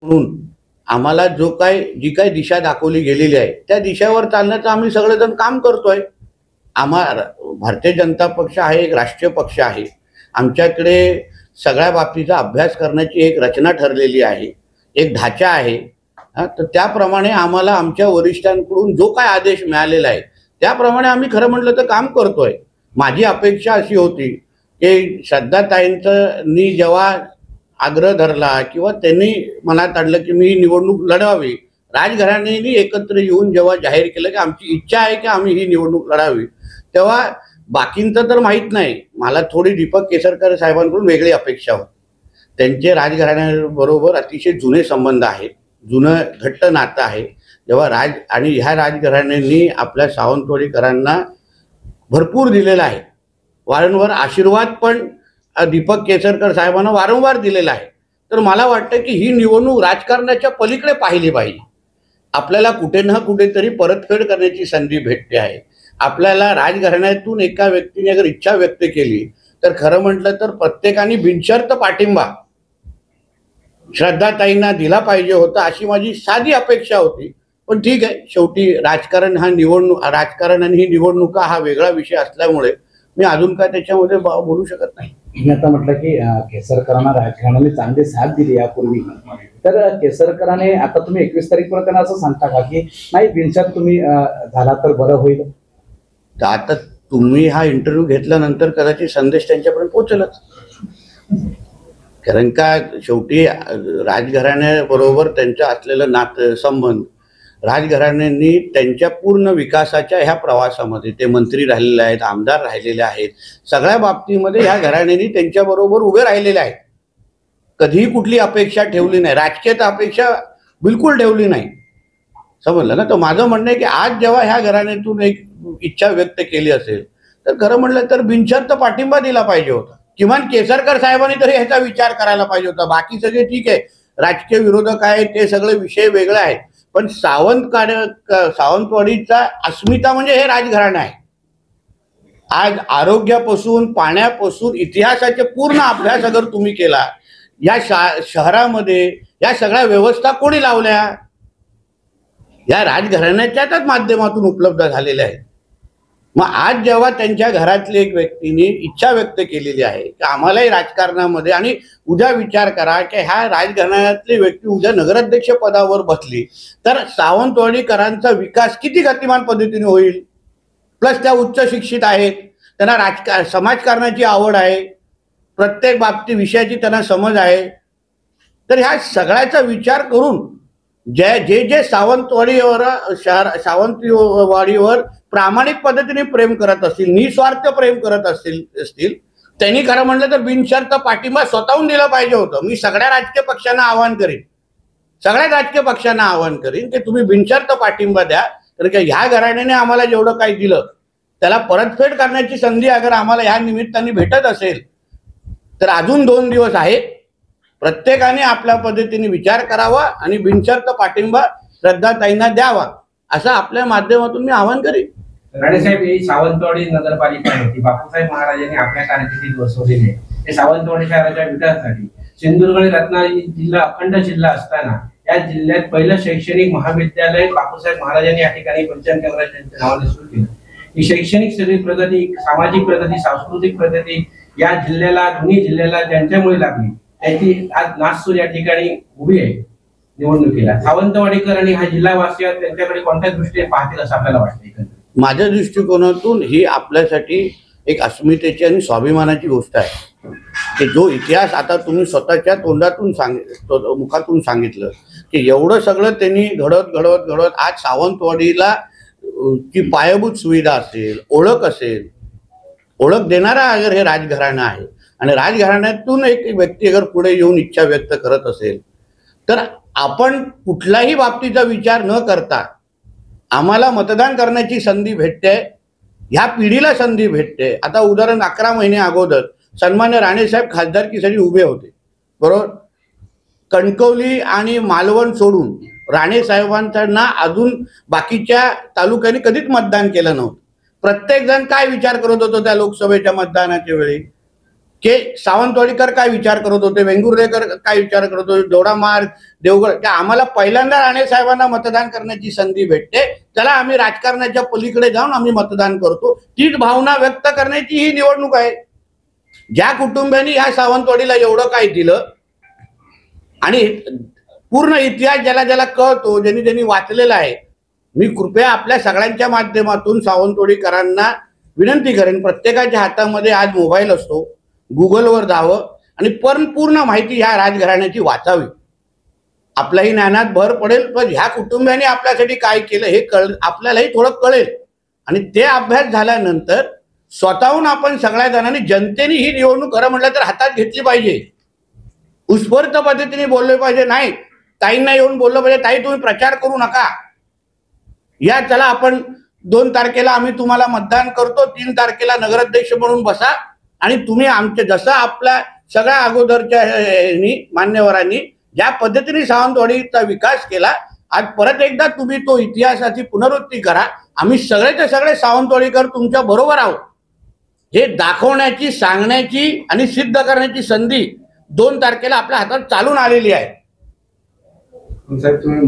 म्हणून आम्हाला जी काही दिशा दाखवली गेलेली आहे त्या दिशेवर चालण्याचं आम्ही सगळेजण काम करतोय. भारतीय जनता पक्ष हा एक राष्ट्रीय पक्ष आहे. आमच्याकडे सगळ्या बाबतीचा अभ्यास करण्याची एक रचना ठरलेली आहे, एक ढाचा आहे. तर त्याप्रमाणे आम्हाला आमच्या वरिष्ठांकडून जो काय आदेश मिळालेला आहे त्याप्रमाणे आम्ही खरं म्हटलं तर काम करतोय. माझी अपेक्षा अशी होती की श्रद्धाताईंनी जेव्हा आग्रह धरला किंवा त्यांनी मनात आणलं की मी निवडणूक लढवावी, राजघराण्याने एकत्र येऊन जेव्हा जाहीर केलं की आमची इच्छा आहे की आम्ही ही निवडणूक लढावी, तेव्हा बाकींचं तर माहीत नाही, मला थोडी दीपक केसरकर साहेबांकडून वेगळी अपेक्षा होती. त्यांचे राजघराण्याबरोबर अतिशय जुने संबंध आहेत, जुनं घट्ट नातं आहे. जेव्हा आणि ह्या राजघराण्यांनी आपल्या सावंतवाडीकरांना भरपूर दिलेला आहे, वारंवार आशीर्वाद पण दीपक केसरकर साहेबांना वारंवार दिलेला आहे. तर मला वाटतं की ही निवडणूक राजकारणाच्या पलीकडे पाहिली पाहिजे. आपल्याला कुठे ना कुठेतरी परतफेड करण्याची संधी भेटते आहे. आपल्याला राजघराण्यातून एका व्यक्तीने अगर इच्छा व्यक्त केली तर खरं म्हटलं तर प्रत्येकाने बिनशर्त पाठिंबा श्रद्धाताईंना दिला पाहिजे होता, अशी माझी साधी अपेक्षा होती. पण ठीक आहे, शेवटी राजकारण आणि ही निवडणुका हा वेगळा विषय असल्यामुळे मी अजून काय त्याच्यामध्ये बोलू शकत नाही. मी आता म्हटलं की केसरकरांना राजघराण्याने चांगली साथ दिली यापूर्वी, तर केसरकरांने आता तुम्ही 21 तारीखपर्यंत त्यांना असं सांगता का की नाही बिनशर्त तुम्ही झाला तर बरं होईल? तर आता तुम्ही हा इंटरव्ह्यू घेतल्यानंतर कदाचित संदेश त्यांच्यापर्यंत पोहोचलच. कारण का शेवटी राजघराण्याबरोबर त्यांचं असलेलं नातं संबंध, राजघराण्यांनी त्यांच्या पूर्ण विकासाच्या ह्या प्रवासामध्ये ते मंत्री राहिलेले आहेत, आमदार राहिलेले आहेत, सगळ्या बाबतीमध्ये ह्या घराण्यांनी त्यांच्याबरोबर उभे राहिलेले आहेत. कधीही कुठली अपेक्षा ठेवली नाही, राजकीय अपेक्षा बिलकुल ठेवली नाही. समजलं ना? तर माझं म्हणणं आहे की आज जेव्हा ह्या घराण्यातून एक इच्छा व्यक्त केली असेल तर खरं म्हटलं तर बिनशर्त पाठिंबा दिला पाहिजे होता. किमान केसरकर साहेबांनी तरी ह्याचा विचार करायला पाहिजे होता. बाकी सगळे ठीक आहे, राजकीय विरोधक आहेत, ते सगळे विषय वेगळे आहेत, पण सावंतवाडीचा अस्मिता म्हणजे हे राजघराणं आहे. आज आरोग्यापासून पाण्यापासून इतिहासाचे पूर्ण अभ्यास अगर तुम्ही केला, या शहरामध्ये या सगळ्या व्यवस्था कोणी लावल्या? या राजघराण्याच्याच माध्यमातून उपलब्ध झालेल्या आहेत. मग आज जेव्हा त्यांच्या घरातल्या एक व्यक्तीने इच्छा व्यक्त केलेली आहे की आम्हालाही राजकारणामध्ये, आणि उद्या विचार करा की ह्या राजघराण्यातली व्यक्ती उद्या नगराध्यक्ष पदावर बसली तर सावंतवाडीकरांचा विकास किती गतिमान पद्धतीने होईल. प्लस त्या उच्च शिक्षित आहेत, त्यांना समाजकारणाची आवड आहे, प्रत्येक बाबतीत विषयाची त्यांना समज आहे. तर ह्या सगळ्याचा विचार करून जे सावंतवाडीवर प्रामाणिक पद्धतीने प्रेम करत असतील, निस्वार्थ प्रेम करत असतील त्यांनी खरं म्हटलं तर बिनशर्त पाठिंबा स्वतःहून दिला पाहिजे होतं. मी सगळ्या राजकीय पक्षांना आवाहन करीन की तुम्ही बिनशर्त पाठिंबा द्या. तर ह्या घराण्याने आम्हाला जेवढं काही दिलं त्याला परतफेड करण्याची संधी अगर आम्हाला ह्या निमित्ताने भेटत असेल तर अजून 2 दिवस आहेत. प्रत्येकाने आपल्या पद्धतीने विचार करावा आणि बिनशर्त पाठिंबा श्रद्धाताईंना द्यावा, असं आपल्या माध्यमातून मी आवाहन करेन. राणेसाहेब, ही सावंतवाडी नगरपालिका होती, बापूसाहेब महाराजांनी आपल्या कारकिर्दीत बसवलेली आहे. हे सावंतवाडी शहराच्या विकासासाठी सिंधुदुर्ग आणि रत्नागिरी जिल्हा अखंड जिल्हा असताना या जिल्ह्यात पहिलं शैक्षणिक महाविद्यालय बापूसाहेब महाराजांनी या ठिकाणी पंचमकेंद्राच्या नावाने सुरू केलं. ही शैक्षणिक सगळी प्रगती, सामाजिक प्रगती, सांस्कृतिक प्रगती या जिल्ह्याला, दोन्ही जिल्ह्याला ज्यांच्यामुळे लागली त्याची आज नाससूर या ठिकाणी उभी आहे. निवडणुकीला सावंतवाडीकर आणि हा जिल्हावासी त्यांच्याकडे कोणत्या दृष्टीने पाहतील असं आपल्याला वाटतं? माझ्या दृष्टिकोनातून ही आपल्यासाठी एक अस्मितेची आणि स्वाभिमानाची गोष्ट आहे की जो इतिहास आता तुम्ही स्वतःच्या मुखातून सांगितलं की एवढं सगळं त्यांनी घडवत आज सावंतवाडीला ची पायाभूत सुविधा असेल, ओळख देणारा अगर हे राजघराणं आहे आणि राजघराण्यातून एक व्यक्ती अगर पुढे येऊन इच्छा व्यक्त करत असेल तर आपण कुठल्याही बाबतीचा विचार न करता आम्हाला मतदान करण्याची संधी भेटते, ह्या पिढीला संधी भेटते. आता उदाहरण 11 महिने अगोदर सन्मान्य राणेसाहेब खासदारकीसाठी उभे होते, बरोबर. कणकवली आणि मालवण सोडून राणेसाहेबांना अजून बाकीच्या तालुक्यांनी कधीच मतदान केलं नव्हतं. प्रत्येक जण काय विचार करत होतो त्या लोकसभेच्या मतदानाच्या वेळी की सावंतवाडीकर काय विचार करत होते, वेंगुर्लेकर काय विचार करत होते, दोडामार्ग, देवगड, की आम्हाला पहिल्यांदा राणे साहेबांना मतदान करण्याची संधी भेटते, त्याला आम्ही राजकारणाच्या पलीकडे जाऊन आम्ही मतदान करतो. तीच भावना व्यक्त करण्याची ही निवडणूक आहे. ज्या कुटुंबियांनी ह्या सावंतवाडीला एवढं काय दिलं आणि पूर्ण इतिहास ज्याला ज्याला कळतो, ज्यांनी वाचलेला आहे, मी कृपया आपल्या सगळ्यांच्या माध्यमातून सावंतवाडीकरांना विनंती करेन, प्रत्येकाच्या हातामध्ये आज मोबाईल असतो, गुगलवर जावं आणि पूर्ण माहिती ह्या राजघराण्याची वाचावी. आपल्याही ज्ञानात भर पडेल, पण ह्या कुटुंबियांनी आपल्यासाठी काय केलं हे आपल्यालाही थोडं कळेल. आणि ते अभ्यास झाल्यानंतर स्वतःहून आपण सगळ्या जणांनी, जनतेने ही निवडणूक खरं म्हटलं तर हातात घेतली पाहिजे. उत्स्फूर्त पद्धतीने बोलले पाहिजे, नाही ताईंना येऊन बोललं पाहिजे, ताई तुम्ही प्रचार करू नका, या चला आपण 2 तारखेला आम्ही तुम्हाला मतदान करतो, 3 तारखेला नगराध्यक्ष म्हणून बसा आणि तुम्ही आमचे जसं आपल्या सगळ्या अगोदरच्या मान्यवरांनी ज्या पद्धतीने सावंतवाडीचा विकास केला, आज परत एकदा तुम्ही तो इतिहासाची पुनरावृत्ती करा. आम्ही सगळेचे सगळे सावंतवाडीकर तुमच्या बरोबर आहोत हे दाखवण्याची, सांगण्याची आणि सिद्ध करण्याची संधी 2 तारखेला आपल्या हातात चालून आलेली आहे. साहेब तुम्ही